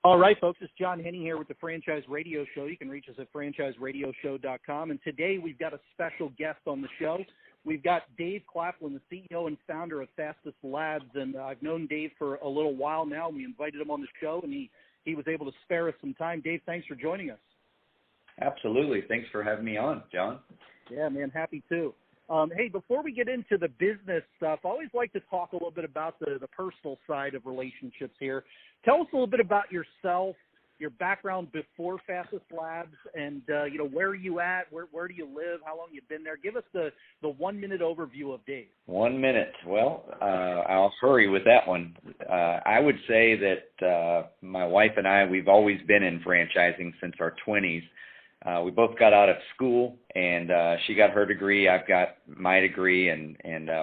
All right, folks, it's John Henney here with the Franchise Radio Show. You can reach us at franchiseradioshow.com. And today we've got a special guest on the show. We've got Dave Claflin, the CEO and founder of Fastest Labs. And I've known Dave for a little while now. We invited him on the show, and he was able to spare us some time. Dave, thanks for joining us. Absolutely. Thanks for having me on, John. Yeah, man, happy to. Hey, before we get into the business stuff, I always like to talk a little bit about the personal side of relationships here. Tell us a little bit about yourself, your background before Fastest Labs, and, where are you at? Where do you live? How long you've been there? Give us the 1-minute overview of Dave. 1 minute. Well, I'll hurry with that one. I would say that my wife and I, we've always been in franchising since our 20s. We both got out of school, and she got her degree, I've got my degree, and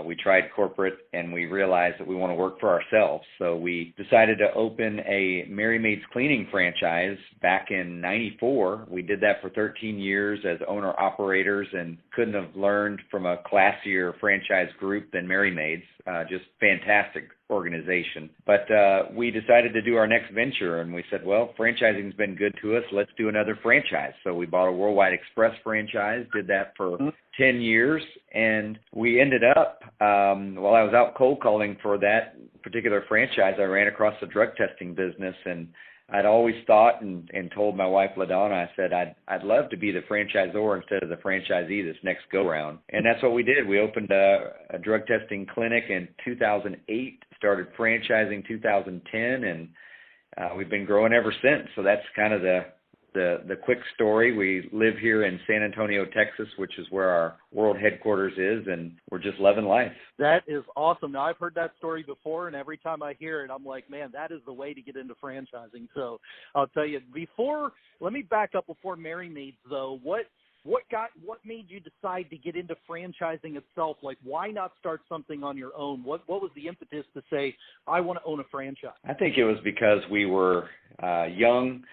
we tried corporate, and we realized that we want to work for ourselves. So we decided to open a Mary Maid's Cleaning franchise back in '94. We did that for 13 years as owner-operators and couldn't have learned from a classier franchise group than Mary Maid's. Just fantastic organization. But we decided to do our next venture, and we said, well, franchising's been good to us. Let's do another franchise. So we bought a Worldwide Express franchise, did that for 10 years, and we ended up, while I was out cold calling for that particular franchise, I ran across the drug testing business, and I'd always thought and told my wife, LaDonna, I said, I'd love to be the franchisor instead of the franchisee this next go-round. And that's what we did. We opened a drug testing clinic in 2008, started franchising 2010, and we've been growing ever since. So that's kind of the quick story. We live here in San Antonio, Texas, which is where our world headquarters is, and we're just loving life. That is awesome. Now, I've heard that story before, and every time I hear it, I'm like, man, that is the way to get into franchising. So I'll tell you, let me back up before Mary Maid's, though. What made you decide to get into franchising itself? Like, why not start something on your own? What was the impetus to say, I want to own a franchise? I think it was because we were young.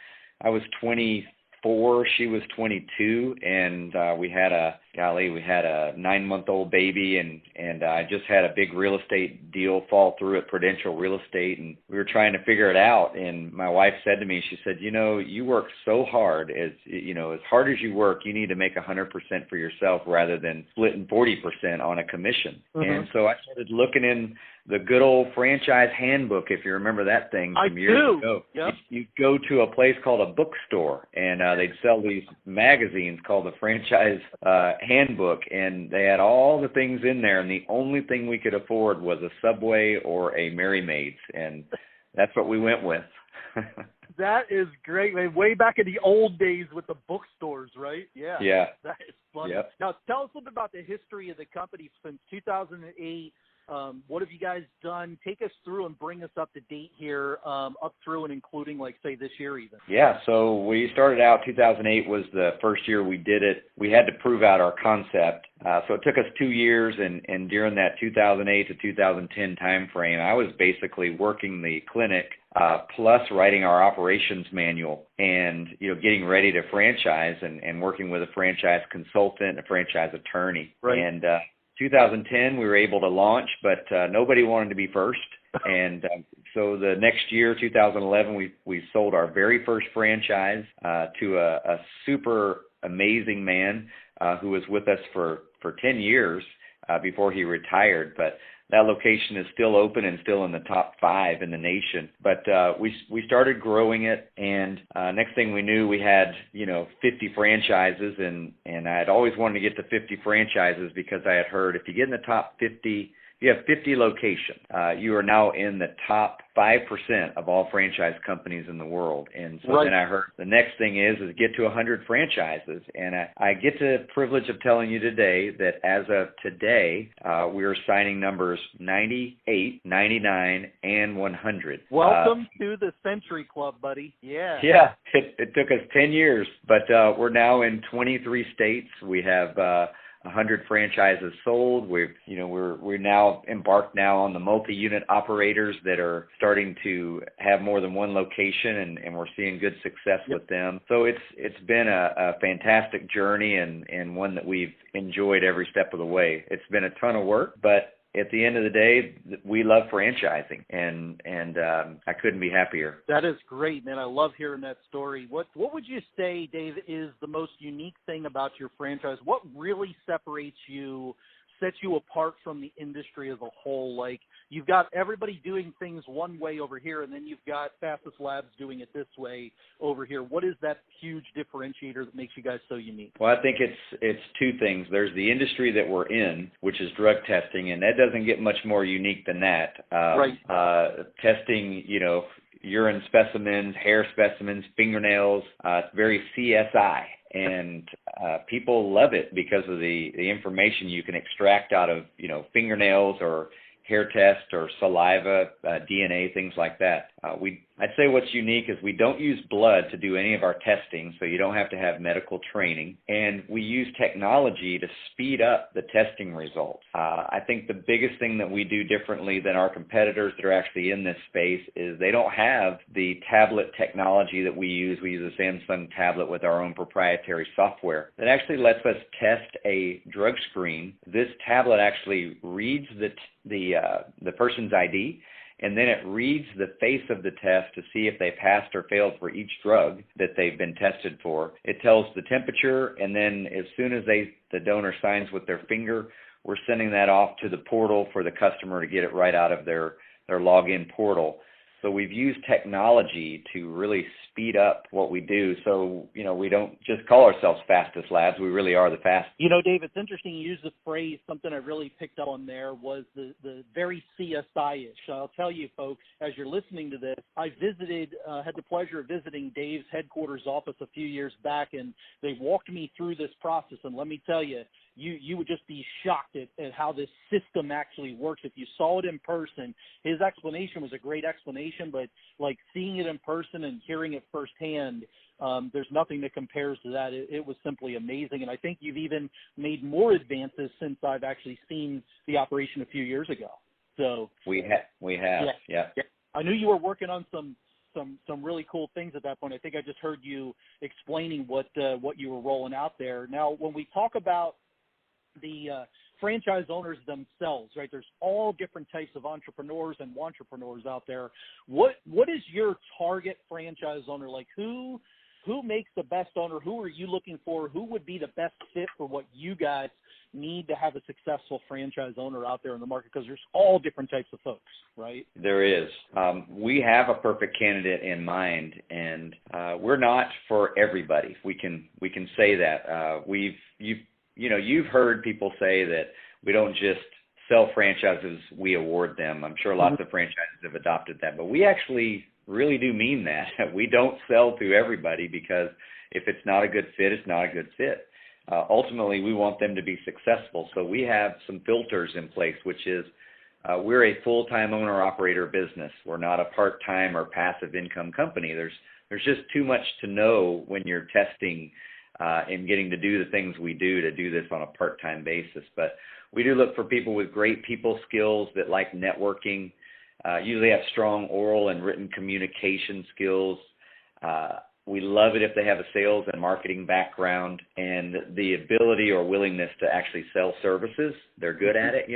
I was 24, she was 22, and we had a 9-month-old baby, and I just had a big real estate deal fall through at Prudential Real Estate, and we were trying to figure it out. And my wife said to me, she said, you work so hard, as hard as you work, you need to make 100% for yourself rather than splitting 40% on a commission. Mm-hmm. And so I started looking in the good old franchise handbook, if you remember that thing from years ago. Yep. You go to a place called a bookstore, and they'd sell these magazines called the Franchise Handbook, and they had all the things in there, and the only thing we could afford was a Subway or a Mary Maid's, and that's what we went with. That is great, man. Way back in the old days with the bookstores, right? Yeah. Yeah. That is fun. Yep. Now, tell us a little bit about the history of the company since 2008. What have you guys done? Take us through and bring us up to date here, up through and including, like, say, this year even. Yeah, so we started out, 2008 was the first year we did it. We had to prove out our concept. So it took us 2 years, and during that 2008 to 2010 time frame, I was basically working the clinic plus writing our operations manual and, getting ready to franchise and working with a franchise consultant, a franchise attorney. Right. And 2010, we were able to launch, but nobody wanted to be first. And so the next year, 2011, we sold our very first franchise to a super amazing man who was with us for 10 years before he retired. But that location is still open and still in the top 5 in the nation. But we started growing it, and next thing we knew, we had 50 franchises, and I had always wanted to get to 50 franchises because I had heard if you get in the top 50, you have 50 locations, you are now in the top 5% of all franchise companies in the world. And so Then I heard the next thing is get to 100 franchises. And I get the privilege of telling you today that as of today, we are signing numbers 98, 99, and 100. Welcome to the Century Club, buddy. Yeah. Yeah, it took us 10 years, but we're now in 23 states. We have 100 franchises sold. We're now embarked on the multi-unit operators that are starting to have more than one location, and we're seeing good success with them. So it's been a fantastic journey and one that we've enjoyed every step of the way. It's been a ton of work, but at the end of the day, we love franchising, and I couldn't be happier. That is great, man. I love hearing that story. What would you say, Dave, is the most unique thing about your franchise? What really separates you, sets you apart from the industry as a whole? Like, you've got everybody doing things one way over here, and then you've got Fastest Labs doing it this way over here. What is that huge differentiator that makes you guys so unique? Well, I think it's two things. There's the industry that we're in, which is drug testing, and that doesn't get much more unique than that. Right. Testing, urine specimens, hair specimens, fingernails. It's very CSI. And people love it because of the information you can extract out of, fingernails or hair test or saliva, DNA, things like that. I'd say what's unique is we don't use blood to do any of our testing, so you don't have to have medical training. And we use technology to speed up the testing results. I think the biggest thing that we do differently than our competitors that are actually in this space is they don't have the tablet technology that we use. We use a Samsung tablet with our own proprietary software that actually lets us test a drug screen. This tablet actually reads the person's ID, and then it reads the face of the test to see if they passed or failed for each drug that they've been tested for. It tells the temperature, and then as soon as the donor signs with their finger, we're sending that off to the portal for the customer to get it right out of their login portal. So we've used technology to really speed up what we do. So, we don't just call ourselves Fastest Labs. We really are the fastest. Dave, it's interesting you use the phrase, something I really picked up on there was the very CSI-ish. I'll tell you, folks, as you're listening to this, I had the pleasure of visiting Dave's headquarters office a few years back, and they walked me through this process. And let me tell you, you would just be shocked at how this system actually works. If you saw it in person, his explanation was a great explanation, but like seeing it in person and hearing it firsthand, there's nothing that compares to that. It was simply amazing. And I think you've even made more advances since I've actually seen the operation a few years ago. So we have. Yeah. I knew you were working on some really cool things at that point. I think I just heard you explaining what you were rolling out there. Now, when we talk about the franchise owners themselves, right? There's all different types of entrepreneurs and wantrepreneurs out there. What is your target franchise owner? Like who makes the best owner? Who are you looking for? Who would be the best fit for what you guys need to have a successful franchise owner out there in the market? Because there's all different types of folks, right? There is. We have a perfect candidate in mind, and we're not for everybody. We can say that. You've heard people say that we don't just sell franchises, we award them. I'm sure lots of franchises have adopted that, but we actually really do mean that. We don't sell to everybody because if it's not a good fit, it's not a good fit. Ultimately, we want them to be successful. So we have some filters in place, which is we're a full-time owner-operator business. We're not a part-time or passive income company. There's just too much to know when you're testing and getting to do the things we do to do this on a part-time basis. But we do look for people with great people skills that like networking, usually have strong oral and written communication skills. We love it if they have a sales and marketing background and the ability or willingness to actually sell services. They're good at it,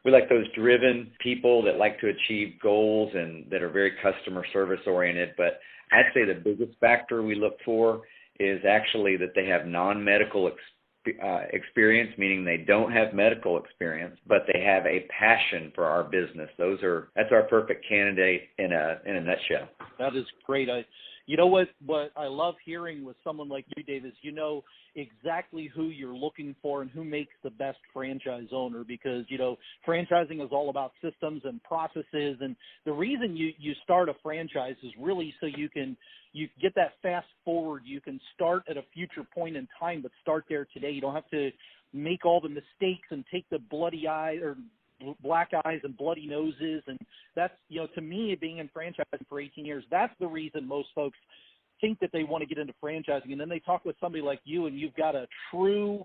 We like those driven people that like to achieve goals and that are very customer service oriented. But I'd say the biggest factor we look for is actually that they have non-medical experience, meaning they don't have medical experience, but they have a passion for our business. That's our perfect candidate in a nutshell. That is great. What I love hearing with someone like you, Dave, is exactly who you're looking for and who makes the best franchise owner, because franchising is all about systems and processes, and the reason you start a franchise is really so you get that fast forward. You can start at a future point in time, but start there today. You don't have to make all the mistakes and take the bloody eye or black eyes and bloody noses. And that's, to me, being in franchising for 18 years, that's the reason most folks think that they want to get into franchising. And then they talk with somebody like you, and you've got a true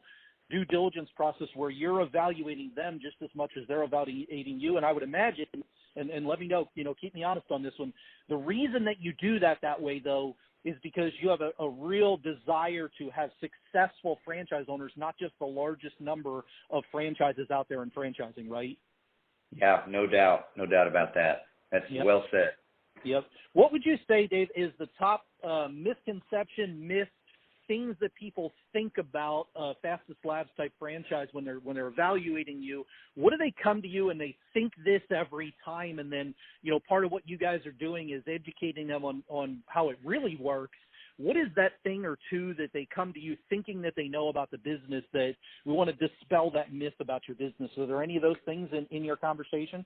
due diligence process where you're evaluating them just as much as they're evaluating you. And I would imagine, and let me know, keep me honest on this one, the reason that you do that way, though, is because you have a real desire to have successful franchise owners, not just the largest number of franchises out there in franchising, right? Yeah, no doubt about that. That's Yep. well said. Yep. What would you say, Dave, is the top misconception, myth, things that people think about Fastest Labs type franchise when they're evaluating you? What do they come to you and they think this every time? And then, part of what you guys are doing is educating them on how it really works. What is that thing or two that they come to you thinking that they know about the business that we want to dispel that myth about your business? Are there any of those things in your conversation?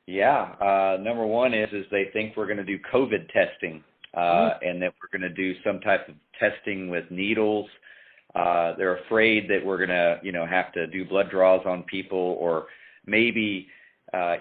Yeah. Number one is they think we're going to do COVID testing and that we're going to do some type of testing with needles. They're afraid that we're going to, have to do blood draws on people or maybe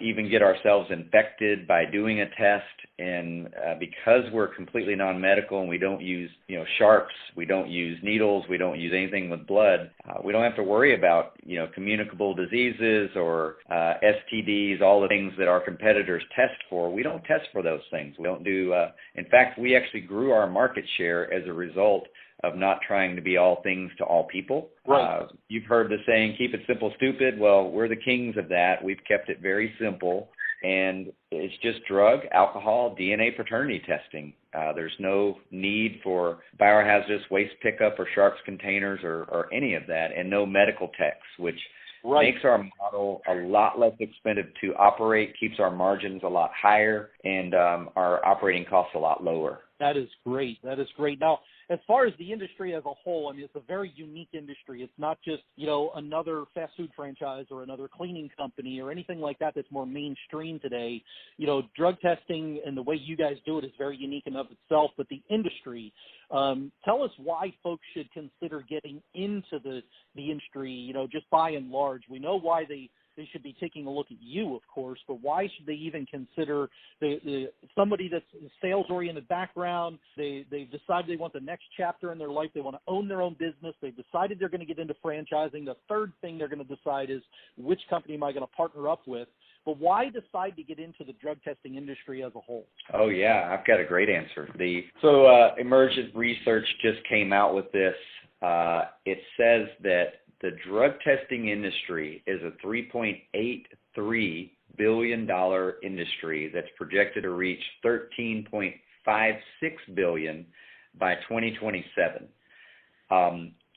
even get ourselves infected by doing a test. And because we're completely non-medical and we don't use, sharps, we don't use needles, we don't use anything with blood, we don't have to worry about, communicable diseases or STDs, all the things that our competitors test for. We don't test for those things. We don't do, in fact, we actually grew our market share as a result of not trying to be all things to all people. Right. You've heard the saying, keep it simple, stupid. Well, we're the kings of that. We've kept it very simple, and it's just drug, alcohol, DNA paternity testing. There's no need for biohazardous waste pickup or sharps containers or any of that, and no medical techs, which makes our model a lot less expensive to operate, keeps our margins a lot higher, and our operating costs a lot lower. That is great. Now, as far as the industry as a whole, it's a very unique industry. It's not just, another fast food franchise or another cleaning company or anything like that that's more mainstream today. Drug testing and the way you guys do it is very unique in of itself, but the industry, tell us why folks should consider getting into the industry, just by and large. We know why they should be taking a look at you, of course, but why should they even consider somebody that's a sales-oriented background? They've decided they want the next chapter in their life. They want to own their own business. They've decided they're going to get into franchising. The third thing they're going to decide is which company am I going to partner up with? But why decide to get into the drug testing industry as a whole? Oh, yeah, I've got a great answer. Emergent Research just came out with this. It says that the drug testing industry is a $3.83 billion industry that's projected to reach $13.56 billion by 2027.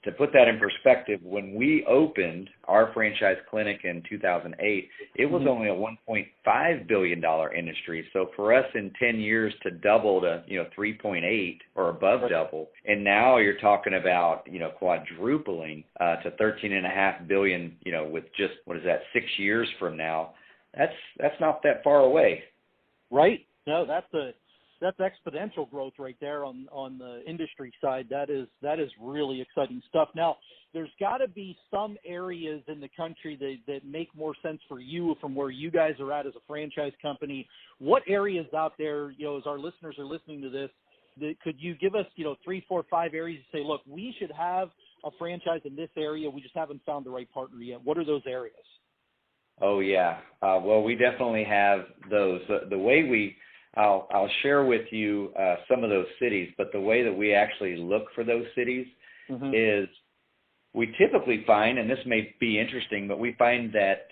To put that in perspective, when we opened our franchise clinic in 2008, it was only a $1.5 billion industry. So for us in 10 years to double to, 3.8 or above double, and now you're talking about, quadrupling to $13.5 billion, with just, 6 years from now, that's not that far away. Right. No, that's exponential growth right there on the industry side. That is really exciting stuff. Now, there's got to be some areas in the country that make more sense for you from where you guys are at as a franchise company. What areas out there, as our listeners are listening to this, could you give us, 3, 4, 5 areas to say, look, we should have a franchise in this area. We just haven't found the right partner yet. What are those areas? Oh, yeah. Well, we definitely have those. The way I'll share with you some of those cities, but the way that we actually look for those cities is we typically find, and this may be interesting, but we find that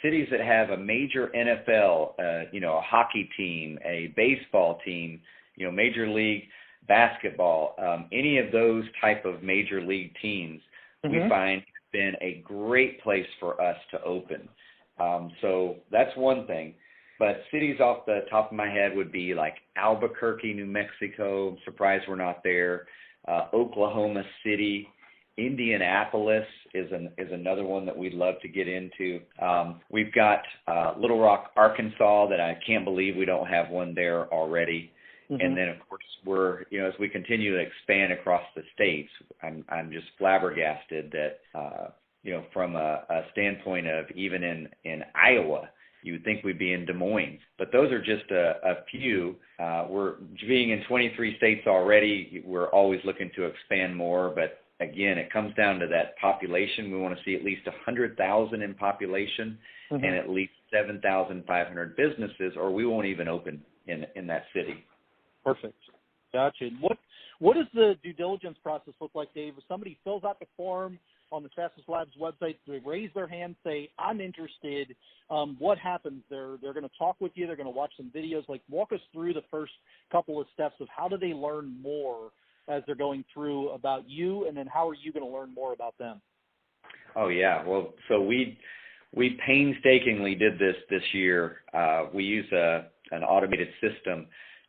cities that have a major NFL, a hockey team, a baseball team, Major League Basketball, any of those type of major league teams, we find have been a great place for us to open. So that's one thing. But cities off the top of my head would be like Albuquerque, New Mexico. I'm surprised we're not there. Oklahoma City, Indianapolis is another one that we'd love to get into. We've got Little Rock, Arkansas, that I can't believe we don't have one there already. And then, of course, we're, as we continue to expand across the states, I'm just flabbergasted that, from a standpoint of even in Iowa, you would think we'd be in Des Moines. But those are just a few. We're being in 23 states already. We're always looking to expand more. But, again, it comes down to that population. We want to see at least 100,000 in population and at least 7,500 businesses, or we won't even open in that city. Perfect. Gotcha. What does the due diligence process look like, Dave? If somebody fills out the form, on the Fastest Labs website, they raise their hand, say, I'm interested, what happens? They're going to talk with you. They're going to watch some videos. Like, walk us through the first couple of steps of how do they learn more as they're going through about you, and then how are you going to learn more about them? Oh, yeah. Well, so we painstakingly did this year. We use an automated system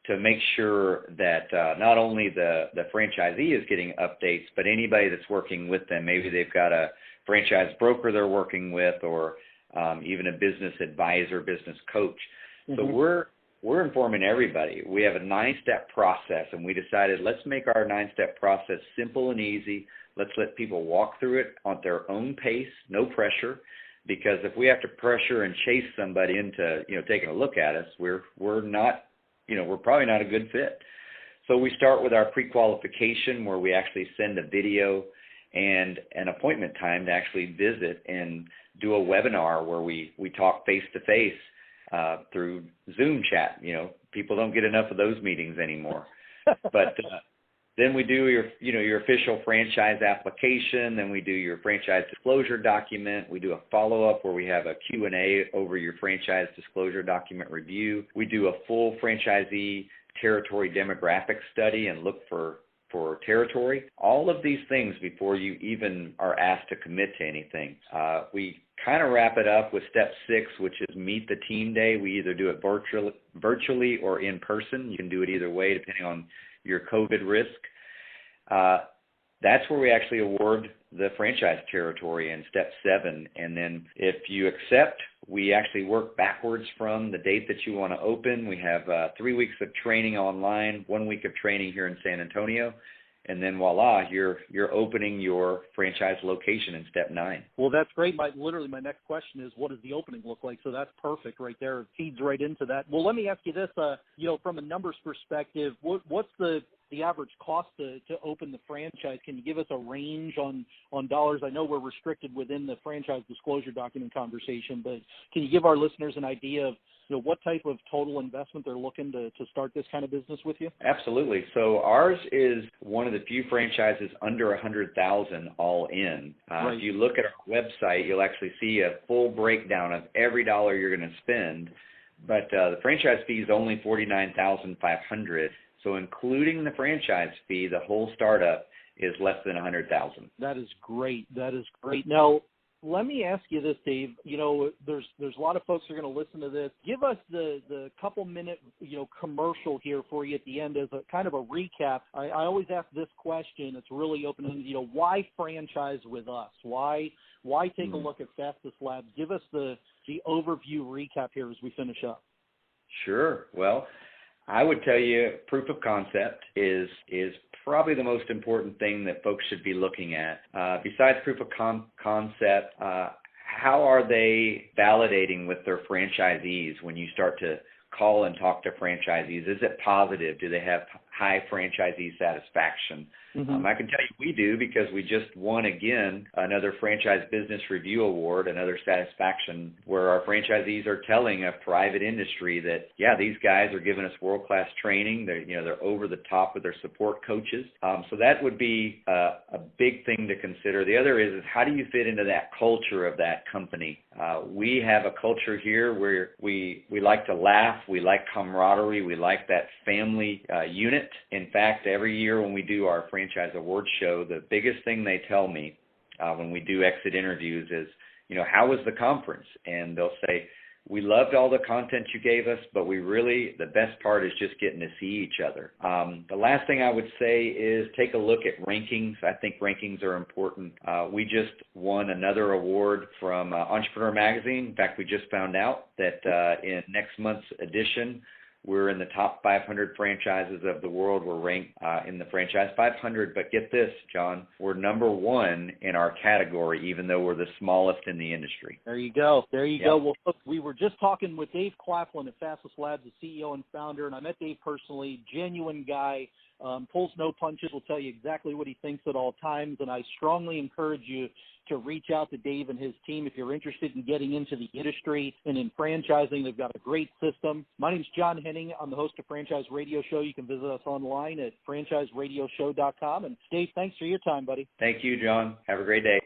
to make sure that not only the franchisee is getting updates, but anybody that's working with them. Maybe they've got a franchise broker they're working with, or even a business advisor, business coach. Mm-hmm. So we're informing everybody. We have a 9-step process, and we decided let's make our 9-step process simple and easy. Let's let people walk through it on their own pace, no pressure. Because if we have to pressure and chase somebody into, taking a look at us, we're not, we're probably not a good fit. So we start with our pre-qualification, where we actually send a video and an appointment time to actually visit and do a webinar where we talk face-to-face through Zoom chat. People don't get enough of those meetings anymore. But then we do your official franchise application. Then we do your franchise disclosure document. We do a follow-up where we have a Q&A over your franchise disclosure document review. We do a full franchisee territory demographic study and look for territory. All of these things before you even are asked to commit to anything. We kind of wrap it up with step 6, which is meet the team day. We either do it virtually or in person. You can do it either way depending on your COVID risk. That's where we actually award the franchise territory in step 7. And then if you accept, we actually work backwards from the date that you want to open. We have 3 weeks of training online, 1 week of training here in San Antonio. And then voila, you're opening your franchise location in step 9. Well, that's great. My next question is, what does the opening look like? So that's perfect right there. It feeds right into that. Well, let me ask you this, from a numbers perspective, what's the average cost to open the franchise? Can you give us a range on dollars? I know we're restricted within the franchise disclosure document conversation, but can you give our listeners an idea of what type of total investment they're looking to start this kind of business with you? Absolutely. So ours is one of the few franchises under $100,000 all in. Right. If you look at our website, you'll actually see a full breakdown of every dollar you're going to spend. But the franchise fee is only $49,500. So including the franchise fee, the whole startup is less than $100,000. That is great. Now, let me ask you this, Dave. There's a lot of folks who are going to listen to this. Give us the couple-minute, commercial here for you at the end as a kind of a recap. I always ask this question. It's really open-ended. Why franchise with us? Why take a look at Fastest Labs? Give us the overview recap here as we finish up. Sure. Well, I would tell you proof of concept is probably the most important thing that folks should be looking at. Besides proof of concept, how are they validating with their franchisees when you start to call and talk to franchisees? Is it positive? Do they have high franchisee satisfaction? Mm-hmm. I can tell you we do, because we just won again another Franchise Business Review Award, another satisfaction, where our franchisees are telling a private industry that, yeah, these guys are giving us world-class training. They're over the top with their support coaches. So that would be a big thing to consider. The other is how do you fit into that culture of that company? We have a culture here where we like to laugh. We like camaraderie. We like that family unit. In fact, every year when we do our franchise awards show, the biggest thing they tell me when we do exit interviews is, how was the conference? And they'll say, we loved all the content you gave us, but the best part is just getting to see each other. The last thing I would say is take a look at rankings. I think rankings are important. We just won another award from Entrepreneur Magazine. In fact, we just found out that in next month's edition, we're in the top 500 franchises of the world. We're ranked in the Franchise 500. But get this, John, we're number 1 in our category, even though we're the smallest in the industry. There you go. Well, look, we were just talking with Dave Claflin at Fastest Labs, the CEO and founder, and I met Dave personally. Genuine guy, pulls no punches, will tell you exactly what he thinks at all times, and I strongly encourage you to reach out to Dave and his team if you're interested in getting into the industry and in franchising. They've got a great system. My name's John Henning. I'm the host of Franchise Radio Show. You can visit us online at franchisradioshow.com. And Dave, thanks for your time, buddy. Thank you, John. Have a great day.